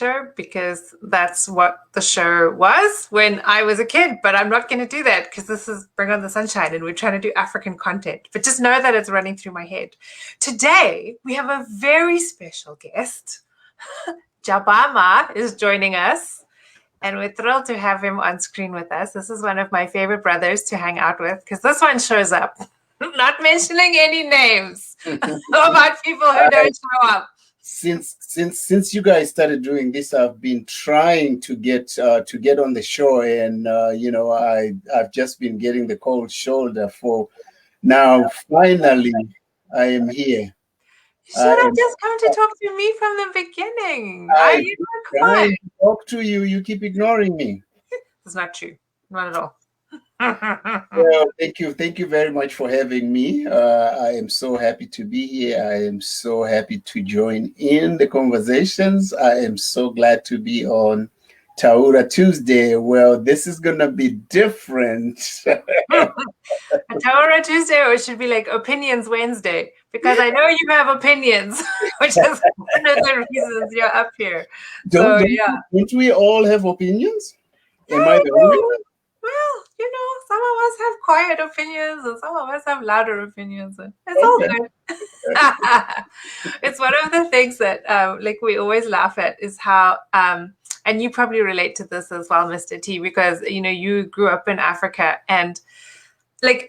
culture because that's what the show was when I was a kid. But I'm not going to do that because this is Bring on the Sunshine and we're trying to do African content. But just know that it's running through my head. Today, we have a very special guest. Jabama is joining us. And we're thrilled to have him on screen with us. This is one of my favorite brothers to hang out with because this one shows up. Not mentioning any names about people who don't show up. Since you guys started doing this, I've been trying to get on the show, and I've just been getting the cold shoulder for now. Finally, I am here. You should have just come to talk to me from the beginning. I'm trying to talk to you. You keep ignoring me. It's not true. Not at all. Well, thank you very much for having me. I am so happy to be here. I am so happy to join in the conversations. I am so glad to be on Taura Tuesday. Well, this is gonna be different. Taura Tuesday, or it should be like Opinions Wednesday, because I know you have opinions, which is one of the reasons you're up here. Don't we all have opinions? Am I the only one? Well, some of us have quiet opinions and some of us have louder opinions. It's all good. It's one of the things that we always laugh at is how, and you probably relate to this as well, Mr. T, because, you grew up in Africa and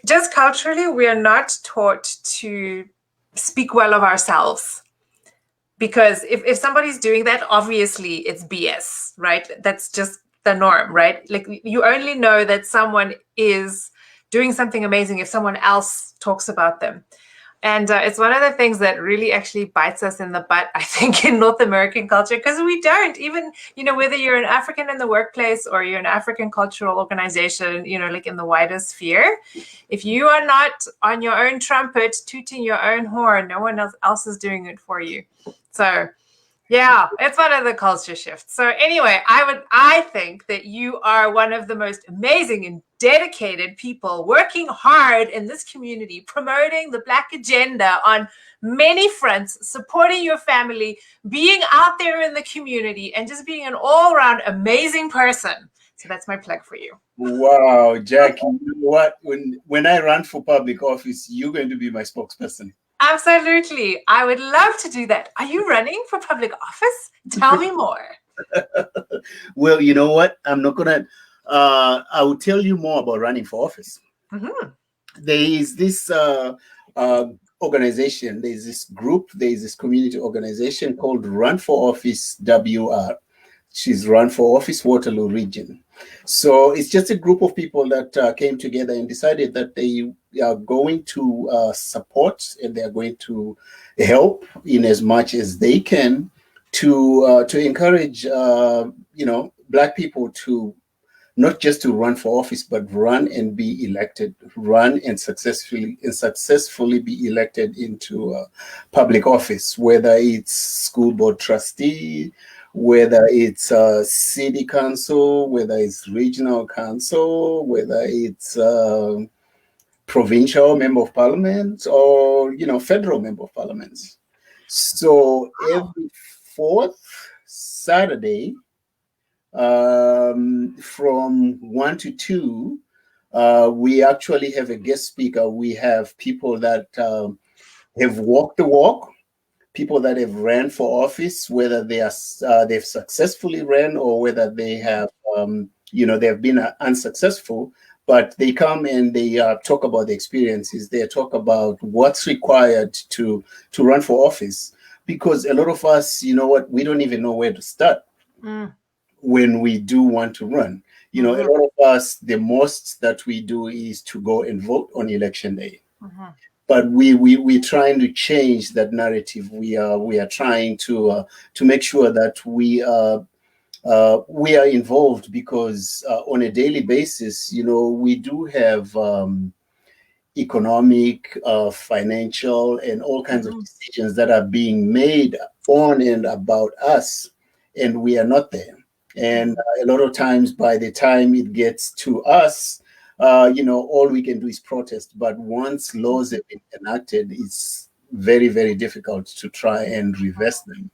just culturally, we are not taught to speak well of ourselves. Because if somebody's doing that, obviously it's BS, right? That's just the norm, right? You only know that someone is doing something amazing if someone else talks about them. And it's one of the things that really actually bites us in the butt, I think, in North American culture, because we don't even, whether you're an African in the workplace or you're an African cultural organization, in the wider sphere, if you are not on your own trumpet, tooting your own horn, no one else is doing it for you. So yeah, it's one of the culture shifts. So anyway, I think that you are one of the most amazing and dedicated people working hard in this community, promoting the Black agenda on many fronts, supporting your family, being out there in the community, and just being an all-around amazing person. So that's my plug for you. Wow, Jackie, you know what? When I run for public office, you're going to be my spokesperson. Absolutely. I would love to do that. Are you running for public office? Tell me more. Well, you know what? I'm not going to, I will tell you more about running for office. Mm-hmm. There is this organization, there's this group, there's this community organization called Run for Office WR. She's Run for Office Waterloo Region. So it's just a group of people that came together and decided that they are going to support and they are going to help in as much as they can to encourage Black people to not just to run for office, but run and be elected, run and successfully be elected into public office, whether it's school board trustee, whether it's city council, whether it's regional council, whether it's provincial member of parliament, or federal member of parliament. So every fourth Saturday, from 1 to 2, we actually have a guest speaker. We have people that have walked the walk, people that have ran for office, whether they've successfully ran or whether they have they have been unsuccessful, but they come and they talk about the experiences. They talk about what's required to run for office, because a lot of us, we don't even know where to start when we do want to run. A lot of us, the most that we do is to go and vote on election day. But we're trying to change that narrative. We are trying to make sure that we are involved, because on a daily basis, we do have economic, financial, and all kinds of decisions that are being made on and about us, and we are not there. And a lot of times, by the time it gets to us, all we can do is protest. But once laws have been enacted, it's very, very difficult to try and reverse them.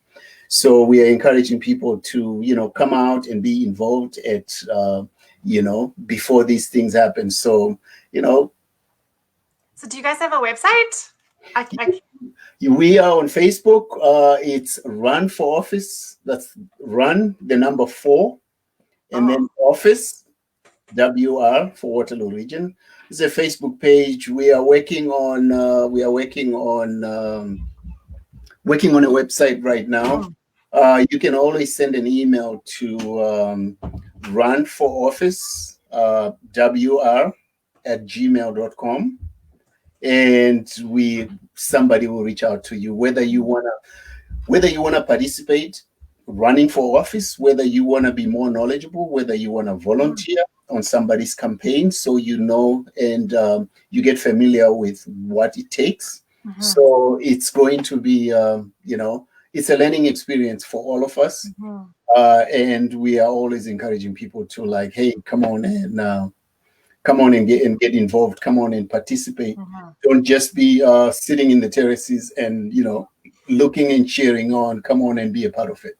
So we are encouraging people to, come out and be involved at, before these things happen. So, So do you guys have a website? We are on Facebook. It's Run for Office. That's Run, the number 4, and then Office, WR for Waterloo Region. It's a Facebook page. We are working on working on a website right now. You can always send an email to Run for Office WR@gmail.com, and somebody will reach out to you, whether you wanna participate running for office, whether you wanna be more knowledgeable, whether you wanna volunteer on somebody's campaign, so and you get familiar with what it takes. So it's going to be, it's a learning experience for all of us, and we are always encouraging people to, like, hey, come on and get involved. Come on and participate. Don't just be sitting in the terraces and looking and cheering on. Come on and be a part of it.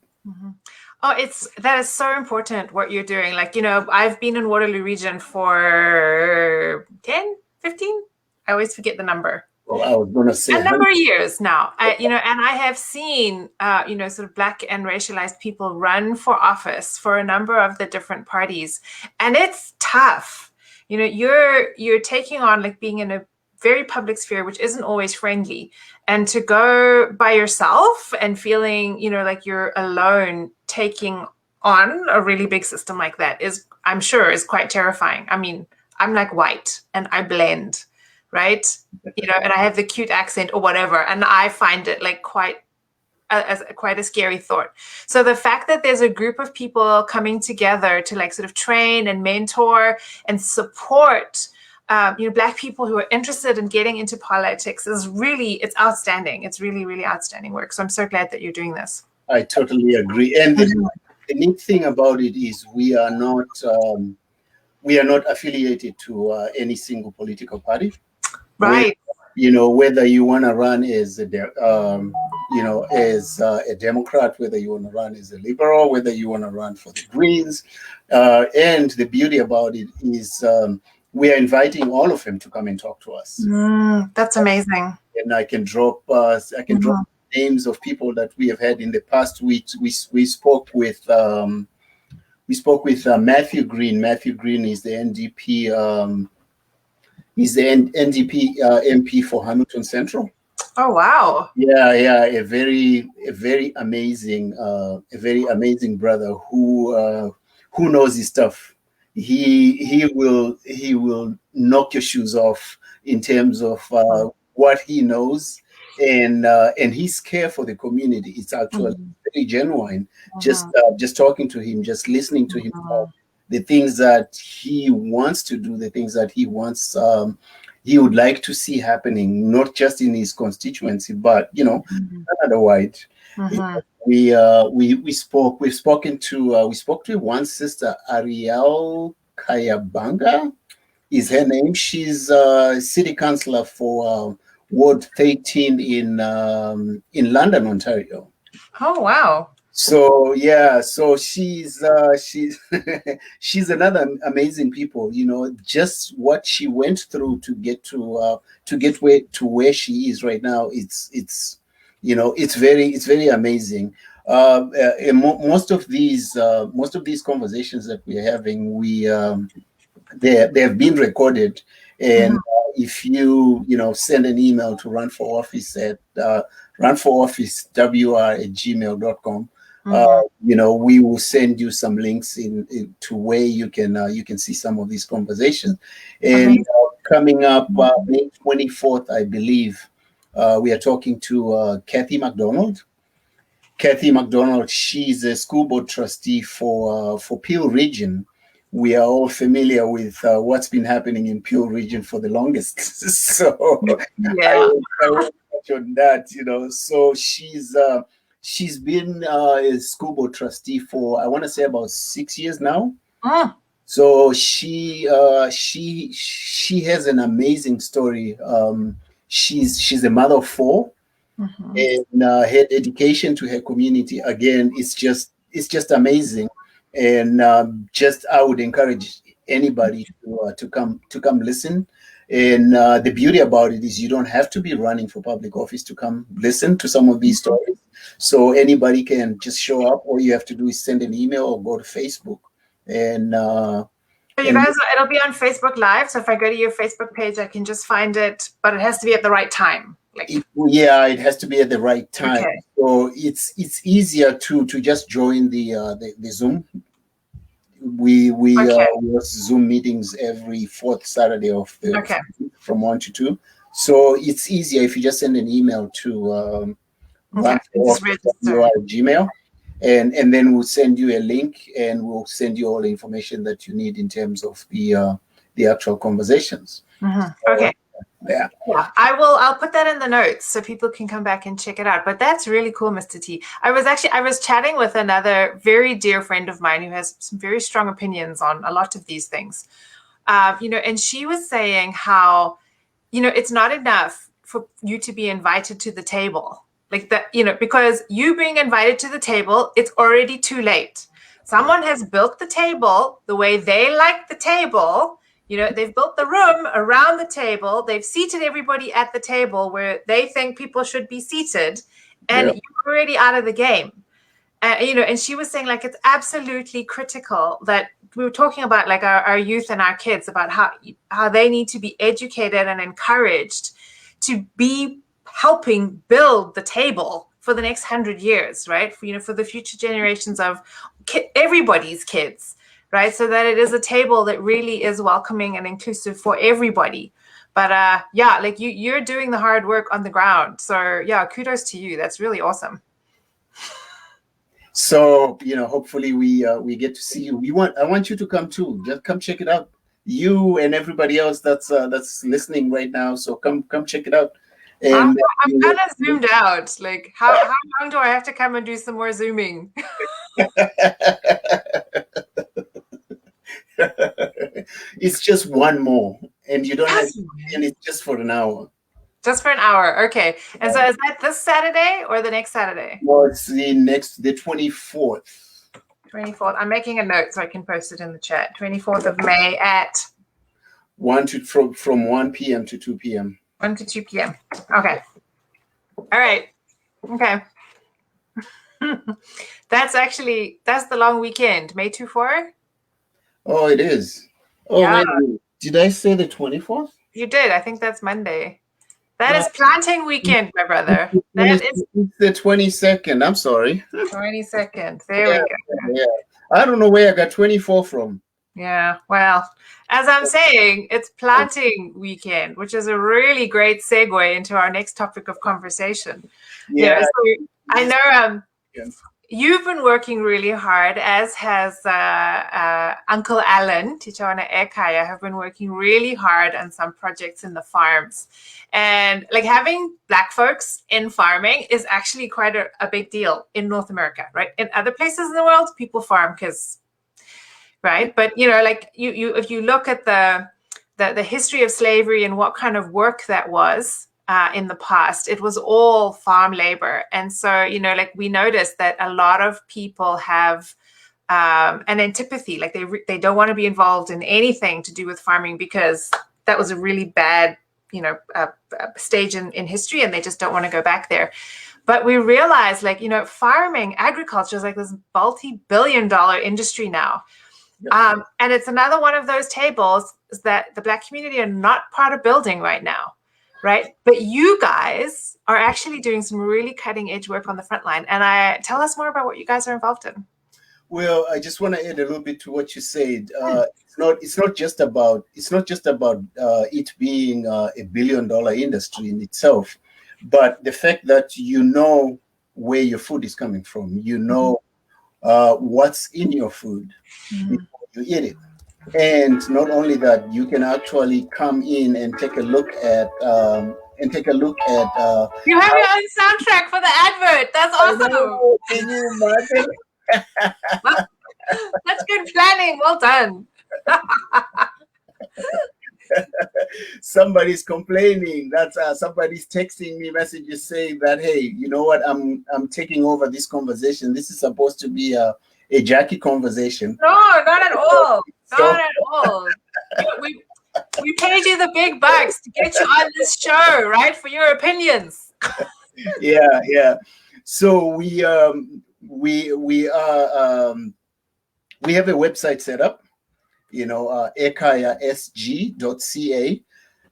Oh, that is so important what you're doing. Like, I've been in Waterloo Region for 10, 15. I always forget the number. Well, I was going to say a number of years now. And I have seen, sort of Black and racialized people run for office for a number of the different parties, and it's tough. You're taking on, like, being in a very public sphere, which isn't always friendly, and to go by yourself and feeling, like you're alone taking on a really big system like that I'm sure is quite terrifying. I mean, I'm like white and I blend, right? And I have the cute accent or whatever, and I find it like quite a scary thought. So the fact that there's a group of people coming together to, like, sort of train and mentor and support Black people who are interested in getting into politics it's outstanding. It's really, really outstanding work. So I'm so glad that you're doing this. I totally agree. And the neat thing about it is we are not affiliated to any single political party. Right. Whether you want to run as a Democrat, whether you want to run as a liberal, whether you want to run for the Greens, and the beauty about it is we are inviting all of them to come and talk to us. That's amazing. And I can drop names of people that we have had in the past. We spoke with Matthew Green. Matthew Green is the NDP. He's the NDP MP for Hamilton Central. Oh wow! Yeah, a very amazing brother who knows his stuff. He will knock your shoes off in terms of what he knows, and his care for the community. It's actually very genuine. Just talking to him, just listening to him about the things that he wants to do, the things that he would like to see happening, not just in his constituency, but otherwise. We spoke to one sister, Ariel Kayabanga is her name. She's city councillor for Ward 13 in London, Ontario. Oh wow! So she's she's another amazing people. Just what she went through to get to where she is right now. It's very amazing. Most of these conversations that we're having, they have been recorded, and if you send an email to Run for Office at runforofficewr@gmail.com, we will send you some links to where you can see some of these conversations. And coming up May 24th, I believe, we are talking to Kathy McDonald. Kathy McDonald, she's a school board trustee for Peel Region. We are all familiar with what's been happening in Peel Region for the longest. So I won't touch on that, So she's been a school board trustee for, I want to say, about 6 years now. So she has an amazing story. She's a mother of 4. and her dedication to her community, again, it's just amazing. And just I would encourage anybody to come listen. And the beauty about it is you don't have to be running for public office to come listen to some of these stories. So anybody can just show up. All you have to do is send an email or go to Facebook. And So you guys, it'll be on Facebook Live. So if I go to your Facebook page, I can just find it, but it has to be at the right time. It has to be at the right time. Okay. So it's easier to just join the Zoom. We have Zoom meetings every fourth Saturday of the from 1 to 2. So it's easier if you just send an email to Gmail, and then we'll send you a link, and we'll send you all the information that you need in terms of the actual conversations. Okay. Yeah. I'll put that in the notes so people can come back and check it out. But that's really cool, Mr. T. I was chatting with another very dear friend of mine who has some very strong opinions on a lot of these things. And she was saying how, it's not enough for you to be invited to the table. Like that, because you being invited to the table, it's already too late. Someone has built the table the way they like the table. They've built the room around the table. They've seated everybody at the table where they think people should be seated, and you're already out of the game. And she was saying, like, it's absolutely critical that we were talking about, like, our youth and our kids, about how they need to be educated and encouraged to be helping build the table for the next 100 years, right? For the future generations of everybody's kids. Right, so that it is a table that really is welcoming and inclusive for everybody. But you're doing the hard work on the ground. So kudos to you. That's really awesome. So hopefully we get to see you. I want you to come too. Just come check it out. You and everybody else that's listening right now. So come check it out. And I'm kind of zoomed out. Like, how long do I have to come and do some more zooming? It's just one more, and you don't have to, and it's just for an hour. Just for an hour, okay. And so is that this Saturday or the next Saturday? No, it's the 24th. 24th. I'm making a note so I can post it in the chat. 24th of May at from 1 p.m. to 2 p.m. 1 to 2 p.m. Okay. All right. Okay. That's the long weekend. May 24? Oh, it is. Oh, yeah. Wait. Did I say the 24th? You did. I think that's Monday. That is planting weekend, my brother. It's the 22nd. I'm sorry. 22nd. There we go. Yeah. I don't know where I got 24 from. Yeah. Well, as I'm saying, it's planting weekend, which is a really great segue into our next topic of conversation. Yeah. So I know you've been working really hard, as has Uncle Alan, Tichawana Ekaya, have been working really hard on some projects in the farms. And like having Black folks in farming is actually quite a big deal in North America, right? In other places in the world, people farm because, right? But, like if you look at the history of slavery and what kind of work that was, in the past, it was all farm labor. And so, like we noticed that a lot of people have an antipathy, like they don't want to be involved in anything to do with farming because that was a really bad, stage in history, and they just don't want to go back there. But we realized, like, farming, agriculture is like this multi-billion-dollar industry now. Yep. And it's another one of those tables that the Black community are not part of building right now. Right. But you guys are actually doing some really cutting edge work on the front line. And tell us more about what you guys are involved in. Well, I just want to add a little bit to what you said. It's not just about it being a $1 billion industry in itself, but the fact that where your food is coming from, what's in your food before you eat it. And not only that, you can actually come in and take a look at you have your own soundtrack for the advert. That's awesome. Can you imagine? That's good planning. Well done. Somebody's complaining. That's somebody's texting me messages saying that, hey, you know what? I'm taking over this conversation. This is supposed to be a Jackie conversation. No, not at all. So, Not at all. We paid you the big bucks to get you on this show, right? For your opinions. yeah. So we are we have a website set up, ekayasg.ca.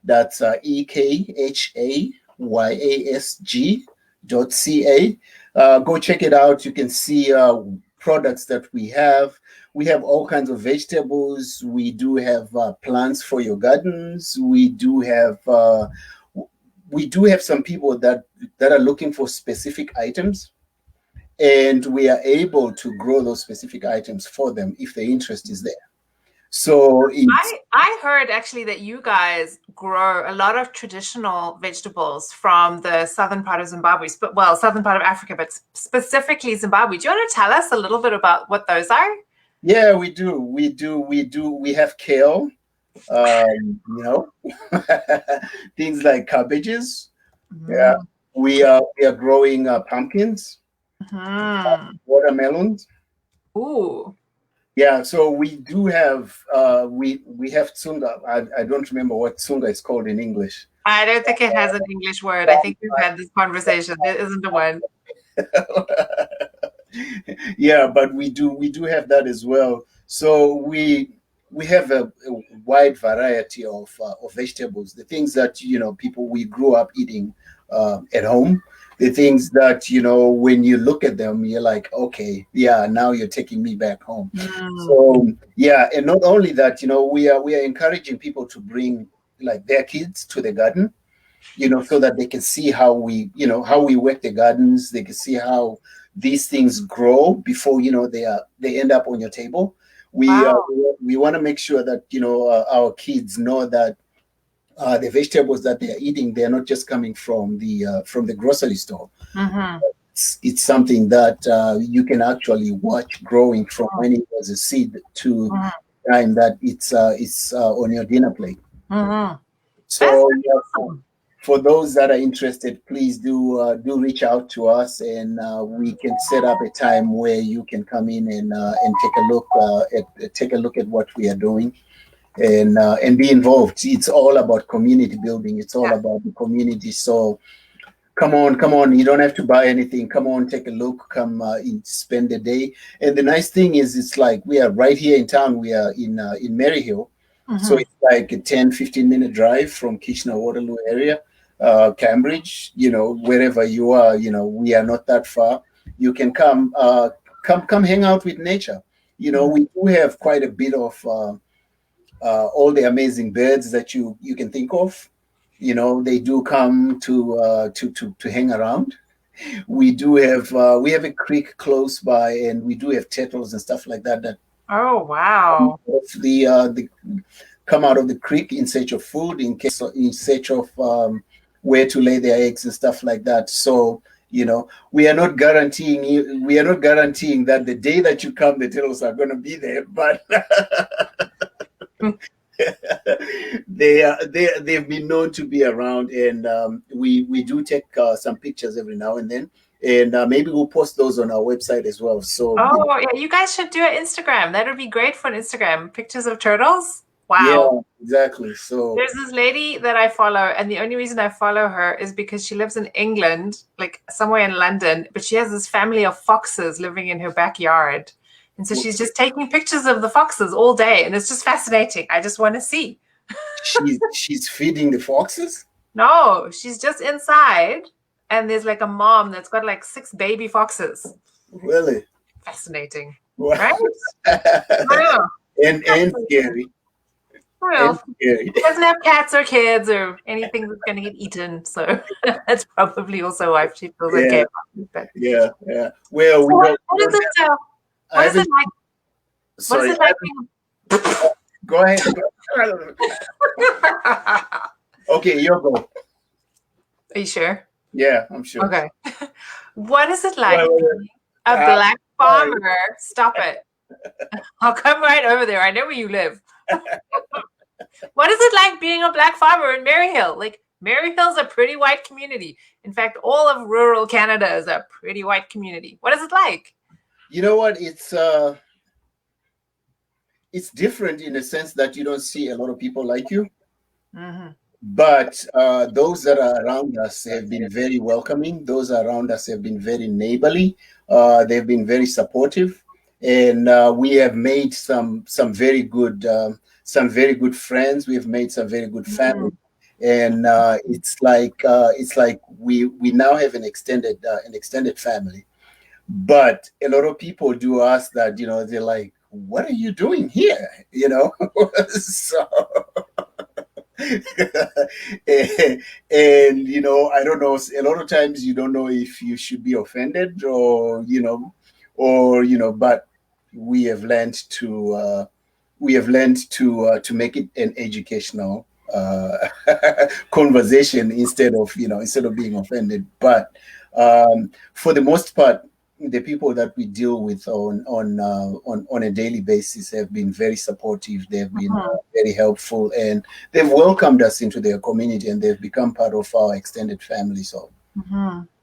That's EKHAYASG.ca. Go check it out. You can see products that we have. We have all kinds of vegetables. We do have plants for your gardens. We do have some people that are looking for specific items, and we are able to grow those specific items for them if the interest is there. So I heard actually that you guys grow a lot of traditional vegetables from the southern part of Zimbabwe, southern part of Africa, but specifically Zimbabwe. Do you want to tell us a little bit about what those are? Yeah, we do. We have kale, things like cabbages. Mm-hmm. Yeah, we are growing pumpkins, watermelons. Ooh. Yeah, so we do have we have tsunga. I don't remember what tsunga is called in English. I don't think it has an English word. I think we've had this conversation. There isn't a one. Yeah, but we do have that as well. So we have a wide variety of vegetables. The things that people we grew up eating at home. The things that when you look at them, you're like, okay, yeah, now you're taking me back home. So yeah, and not only that, we are encouraging people to bring like their kids to the garden, so that they can see how we work the gardens. They can see how these things grow before they end up on your table. We want to make sure that our kids know that the vegetables that they are eating, they are not just coming from the grocery store. Mm-hmm. It's something that you can actually watch growing from when it was a seed to the time that it's on your dinner plate. Mm-hmm. So for those that are interested, please do reach out to us, and we can set up a time where you can come in and take a look at what we are doing. And be involved. It's all about community building. It's all about the community. So come on. You don't have to buy anything. Come on, take a look. Come spend the day. And the nice thing is, it's like we are right here in town. We are in Maryhill. Mm-hmm. So it's like a 10-15 minute drive from Kitchener-Waterloo area, Cambridge, wherever you are, we are not that far. You can come hang out with nature. We do have quite a bit of all the amazing birds that you can think of. They do come to hang around. We do have we have a creek close by, and we do have turtles and stuff like that. Oh wow! The come out of the creek in search of food, in search of where to lay their eggs and stuff like that. So we are not guaranteeing that the day that you come, the turtles are going to be there, but they've been known to be around, and we do take some pictures every now and then, and maybe we'll post those on our website as well. So yeah, you guys should do an Instagram. That would be great for an Instagram. Pictures of turtles. Wow. Yeah, exactly. So there's this lady that I follow, and the only reason I follow her is because she lives in England, like somewhere in London, but she has this family of foxes living in her backyard. And so she's just taking pictures of the foxes all day, and it's just fascinating. I just want to see. She's feeding the foxes? No, she's just inside, and there's like a mom that's got like 6 baby foxes. Really? Fascinating. Wow. Right? Wow. And scary. Well, he doesn't have cats or kids or anything that's going to get eaten, so that's probably also why she feels okay about it. But. Yeah. Well, so what is it? What is it like? Sorry. What is it like? Go ahead. Okay, you go. Are you sure? Yeah, I'm sure. Okay. What is it like being a black farmer? Stop it. I'll come right over there. I know where you live. What is it like being a Black farmer in Maryhill? Like, Maryhill's a pretty white community. In fact, all of rural Canada is a pretty white community. What is it like? You know what? It's different in the sense that you don't see a lot of people like you. Mm-hmm. But those that are around us have been very welcoming. Those around us have been very neighborly. They've been very supportive, and we have made some very good friends. We've made some very good family, and it's like we now have an extended family. But a lot of people do ask that, they're like, "What are you doing here?" So. and, I don't know, a lot of times you don't know if you should be offended but we have learned to make it an educational conversation instead of being offended. But for the most part, the people that we deal with on a daily basis have been very supportive. They've been very helpful, and they've welcomed us into their community, and they've become part of our extended family. So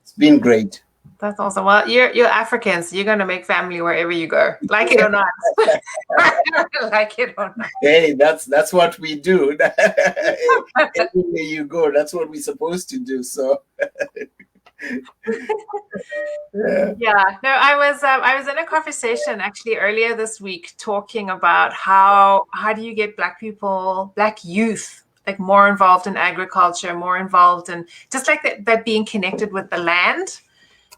it's been great. That's awesome. Well, you're African, so you're going to make family wherever you go, like it or not. Like it or not. Hey, that's what we do. Everywhere you go, that's what we're supposed to do. So. Yeah. No, I was in a conversation actually earlier this week talking about how do you get Black people, Black youth, like more involved in agriculture, more involved in just like that being connected with the land,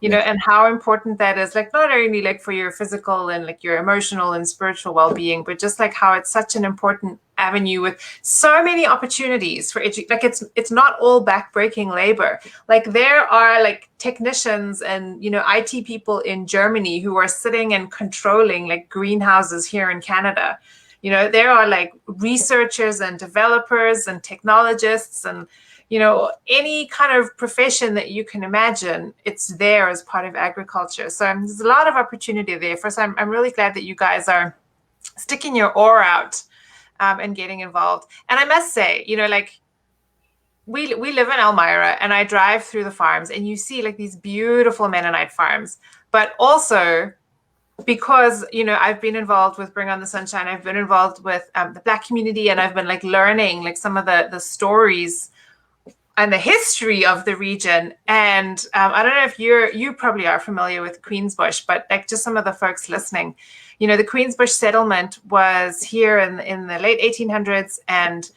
and how important that is, like not only like for your physical and like your emotional and spiritual well-being, but just like how it's such an important avenue with so many opportunities for like it's not all backbreaking labor. Like there are like technicians and IT people in Germany who are sitting and controlling like greenhouses here in Canada. There are like researchers and developers and technologists and any kind of profession that you can imagine, it's there as part of agriculture. So there's a lot of opportunity there. First, I'm really glad that you guys are sticking your oar out and getting involved. And I must say, like we live in Elmira, and I drive through the farms, and you see like these beautiful Mennonite farms, but also because I've been involved with Bring on the Sunshine, I've been involved with the Black community, and I've been like learning like some of the stories and the history of the region. And I don't know if you probably are familiar with Queensbush, but like just some of the folks listening, the Queensbush settlement was here in the late 1800s, and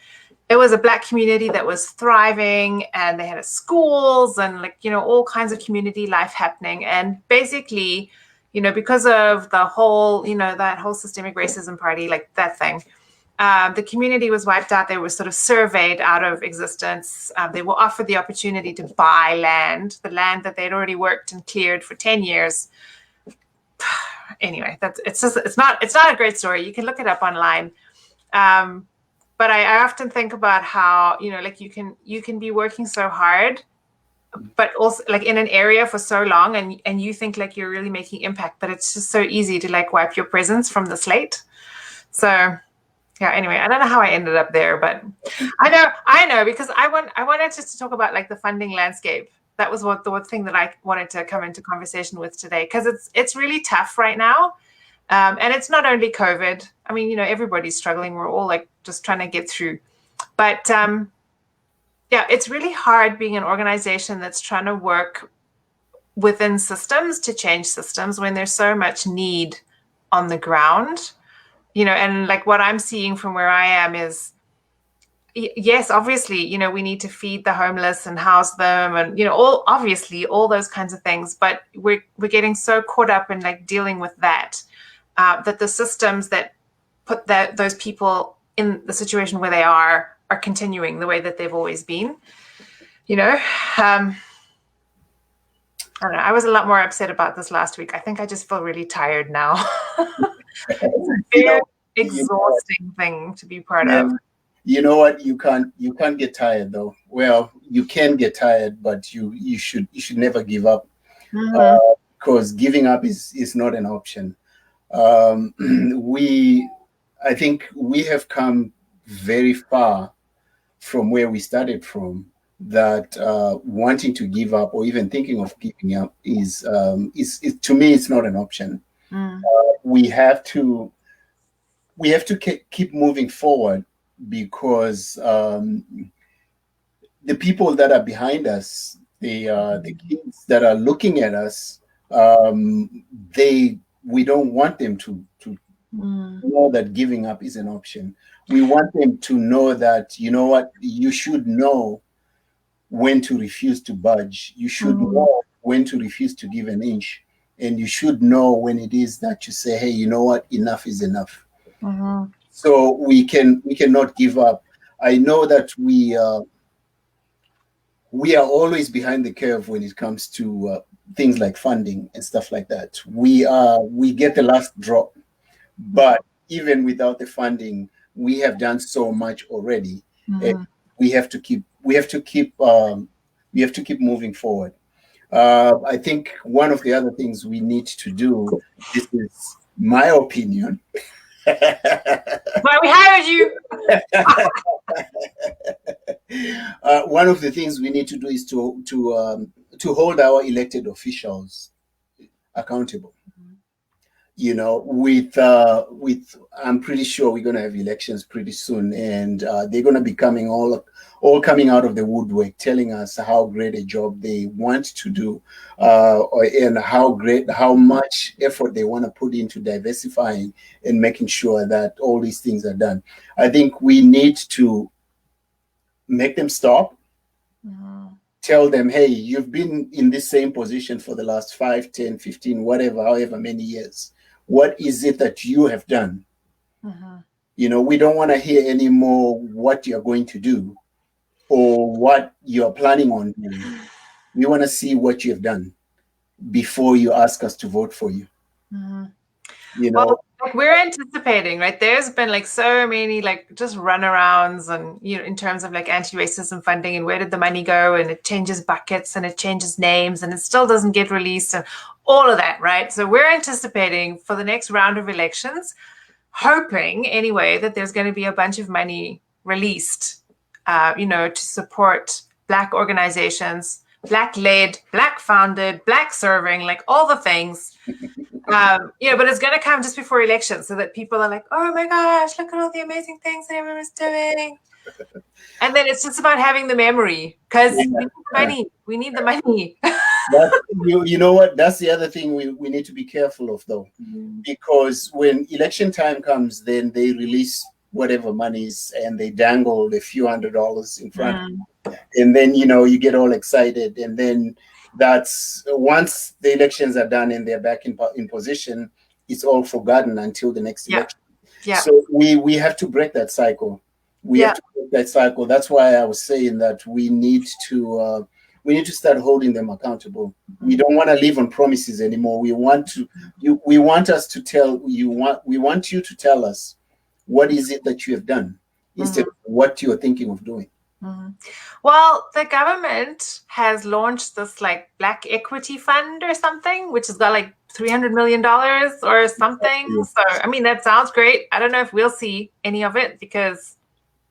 it was a Black community that was thriving, and they had schools and like, all kinds of community life happening. And basically, because of the whole, that whole systemic racism party, like that thing, the community was wiped out. They were sort of surveyed out of existence. They were offered the opportunity to buy land, the land that they'd already worked and cleared for 10 years. Anyway, it's not a great story. You can look it up online. But I often think about how, like you can be working so hard, but also like in an area for so long, and you think like you're really making impact, but it's just so easy to like wipe your presence from the slate. So yeah, anyway, I don't know how I ended up there, but I know because I wanted just to talk about like the funding landscape. That was the one thing that I wanted to come into conversation with today, because it's really tough right now. And it's not only COVID. I mean, everybody's struggling. We're all like just trying to get through. But yeah, it's really hard being an organization that's trying to work within systems to change systems when there's so much need on the ground. And like what I'm seeing from where I am is, yes, obviously, we need to feed the homeless and house them and, all those kinds of things. But we're getting so caught up in like dealing with that the systems that put those people in the situation where they are continuing the way that they've always been. I don't know. I was a lot more upset about this last week. I think I just feel really tired now. It's a very exhausting thing to be part of. You know what? You can't get tired though. Well, you can get tired, but you should never give up, because giving up is not an option. I think we have come very far from where we started from, that wanting to give up or even thinking of giving up is to me, it's not an option. We have to keep moving forward, because the people that are behind us, the kids that are looking at us, we don't want them to know that giving up is an option. We want them to know that, you know what, you should know when to refuse to budge. You should know when to refuse to give an inch. And you should know when it is that you say, hey, you know what, enough is enough. So we cannot give up. I know that we are always behind the curve when it comes to things like funding and stuff like that. We get the last drop, but even without the funding, we have done so much already. And we have to keep moving forward. I think one of the other things we need to do, this is my opinion. Why we hired you. One of the things we need to do is to hold our elected officials accountable. You know, with I'm pretty sure we're going to have elections pretty soon, and they're going to be coming all coming out of the woodwork, telling us how great a job they want to do, and how much effort they want to put into diversifying and making sure that all these things are done. I think we need to make them stop. Tell them, hey, you've been in this same position for the last 5, 10, 15, whatever, however many years. What is it that you have done? You know, we don't want to hear anymore what you're going to do or what you're planning on doing. We want to see what you have done before you ask us to vote for you. You know, well, like we're anticipating, right? There's been like so many like just runarounds, and you know, in terms of like anti-racism funding and where did the money go, and it changes buckets and it changes names and it still doesn't get released and all of that, right? So we're anticipating for the next round of elections, hoping anyway that there's going to be a bunch of money released, you know, to support Black organizations, Black-led, Black-founded, Black-serving, like all the things. You know, but it's going to come just before elections so that people are like, oh my gosh, look at all the amazing things that everyone's doing. And then it's just about having the memory, because we need the money. We need the money. You know what? That's the other thing we need to be careful of, though, because when election time comes, then they release whatever monies and they dangle a few $100s in front. And then, you know, you get all excited. And then that's once the elections are done and they're back in position, it's all forgotten until the next election. So we have to break that cycle. We have to break that cycle. That's why I was saying that we need to start holding them accountable. We don't want to live on promises anymore. We want you to tell us what is it that you have done instead of what you're thinking of doing. Well, the government has launched this like Black Equity Fund or something, which has got like $300 million or something. So, I mean, that sounds great. I don't know if we'll see any of it because,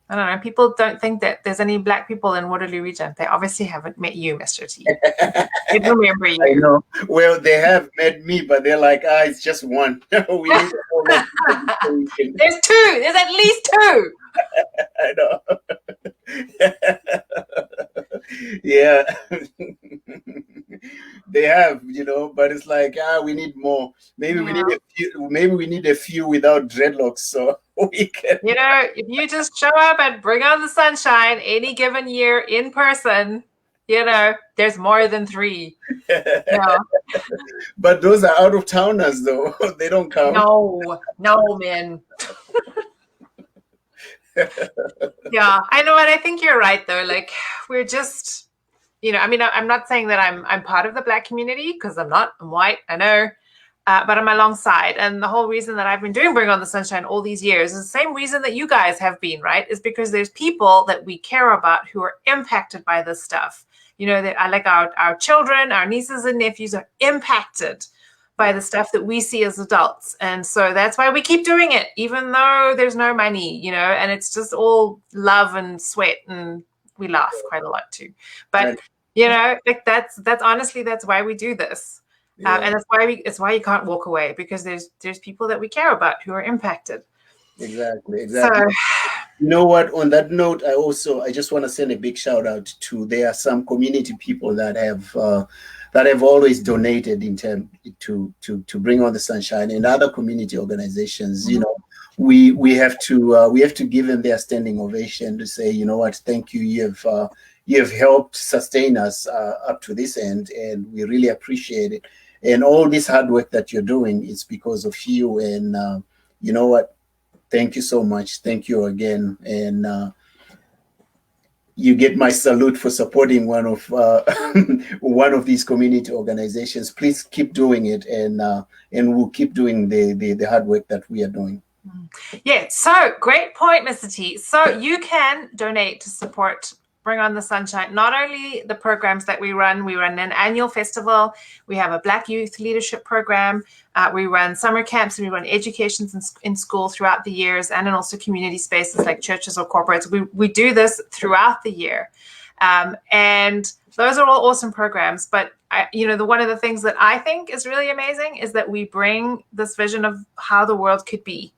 I don't know, people don't think that there's any Black people in Waterloo region. They obviously haven't met you, Mr. T. They remember you. I know. Well, they have met me, but they're like, it's just one. We need to hold up. There's two. There's at least two. I know. Yeah. They have, you know, but it's like, we need more. Maybe we need a few. Maybe we need a few without dreadlocks, so we can. You know, if you just show up and bring on the sunshine any given year in person, you know, there's more than 3. No. But those are out of towners, though. They don't count. No, man. Yeah, I know, and I think you're right, though. Like, we're just, you know, I mean, I'm not saying that I'm part of the Black community, because I'm not. I'm white, I know. But I'm alongside. And the whole reason that I've been doing Bring on the Sunshine all these years is the same reason that you guys have been, right? Is because there's people that we care about who are impacted by this stuff. You know, that I like our children, our nieces and nephews are impacted by the stuff that we see as adults. And so that's why we keep doing it, even though there's no money, and it's just all love and sweat, and we laugh quite a lot too. But, like that's honestly, that's why we do this. And it's why you can't walk away, because there's people that we care about who are impacted. Exactly. So, you know what? On that note, I just want to send a big shout out to, there are some community people that have always donated in term to bring on the sunshine, and other community organizations. We have to give them their standing ovation to say, you know what, thank you. You have helped sustain us up to this end, and we really appreciate it. And all this hard work that you're doing is because of you. And you know what? Thank you so much. Thank you again. And you get my salute for supporting one of these community organizations. Please keep doing it, and we'll keep doing the hard work that we are doing. Yeah, so great point, Mr. T. So you can donate to support Bring on the Sunshine. Not only the programs that we run an annual festival, we have a Black Youth Leadership Program, we run summer camps, and we run educations in school throughout the years, and in also community spaces like churches or corporates. We do this throughout the year. And those are all awesome programs. But one of the things that I think is really amazing is that we bring this vision of how the world could be,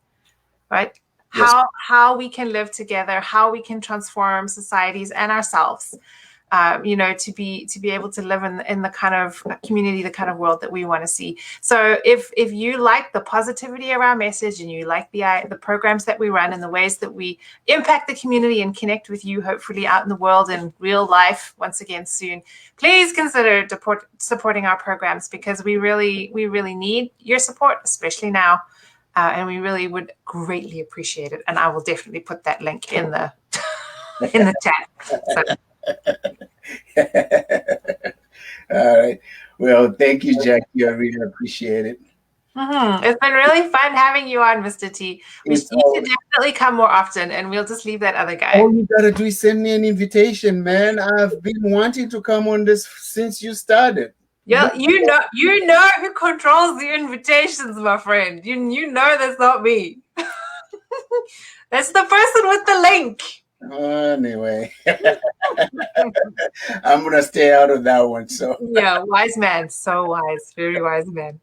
right? Yes. How we can live together, how we can transform societies and ourselves, to be able to live in the kind of community, the kind of world that we want to see. So if you like the positivity of our message, and you like the programs that we run and the ways that we impact the community and connect with you, hopefully out in the world in real life once again soon, please consider supporting our programs, because we really need your support, especially now. And we really would greatly appreciate it. And I will definitely put that link in the chat. All right. Well, thank you, Jackie. I really appreciate it. It's been really fun having you on, Mr. T. You should definitely come more often, and we'll just leave that other guy. All you gotta do is send me an invitation, man. I've been wanting to come on this since you started. Yeah, you know who controls the invitations, my friend. You know that's not me. That's the person with the link. Anyway, I'm gonna stay out of that one. So yeah, wise man, so wise, very wise man.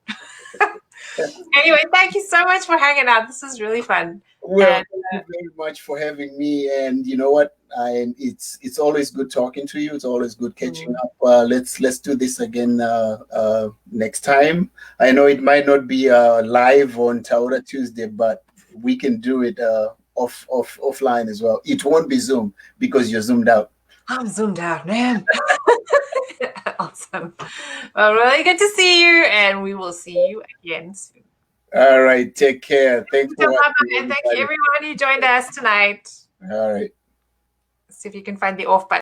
Anyway, thank you so much for hanging out. This is really fun. Well, thank you very much for having me. And you know what? It's always good talking to you. It's always good catching up. Let's do this again next time. I know it might not be live on Taura Tuesday, but we can do it offline as well. It won't be Zoom because you're zoomed out. I'm zoomed out, man. Awesome. Well, really good to see you, and we will see you again soon. All right. Take care. Thanks for watching. And thank you, everyone who joined us tonight. All right. See if you can find the off button.